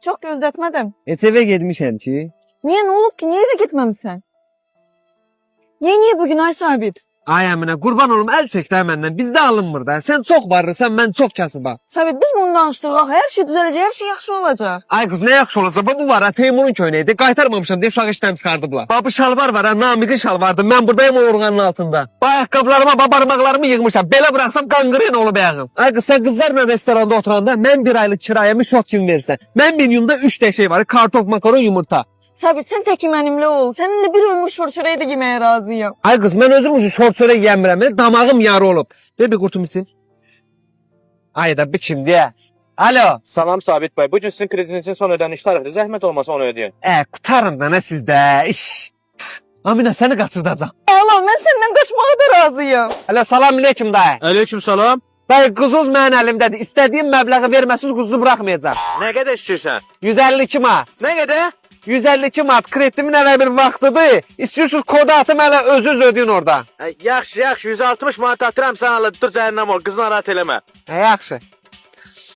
Çox gözlətmədim. Heç evə getmişəm ki. Niyə, nə olub ki? Niyə evə getməmisən? Niyə bugün ay Sabit? Ay Əminə, qurban olum, əl çək də məndən. Bizdə alınmır da. Sən çox varırsan, mən çox kasıbam. Sabit, biz bunu danışdıq. Axı, hər şey düzələcək, hər şey yaxşı olacaq. Ay qız, nə yaxşı olacaq? Bu var ha, Teymurun köynəyidir. Qaytarmamışam deyə uşağı işdən çıxardıblar. Bu şalvar var ha, Namiqin şalvarıdır. Mən buradayım o orqanın altında. Bu ayaqqabılarıma, barmaqlarımı yığmışam. Belə buraxsam qanqren olub ayağım. Ay qız, sən qızlarla restoranda oturanda mən bir aylıq kirayəmi şok kimi verirsən. Mən menyumda 3 dənə şey var. Kartof, makaron, yumurta. Sabit, sən təki mənimlə ol. Səninlə bir ömür şor-çörəyi də yeməyə razıyam. Ay qız, mən özüm üçün şort çörək yemirəm. Damağım yarı olub. Ver bir qurtum için. Ay da bir kimdir? Alo. Salam Sabit bəy. Bu gün sizin kredinizin son ödəniş tarixidir. Zəhmət olmasa onu ödəyin. Qutarın da nə sizdə iş. Aminə, səni qaçırdacam. Allah, mən səndən qaçmağa da razıyam. Hələ salam aleyküm dayı. Aleyküm salam. Dayı, quzuz mənim əlimdədir. İstədiyim məbləği verməsiz quzuzu buraxmayacaq. Nə qədər istəyirsən? 152 manat. Nə qədər? 152 manat kreditimin hələ bir vaxtıdır. İstiyorsunuz kodu atım, hələ özünüz ödeyin orada. Yaxşı, 160 manat atıram sən ala dur cəhənnəm ol. Qızı narahat eləmə. Yaxşı.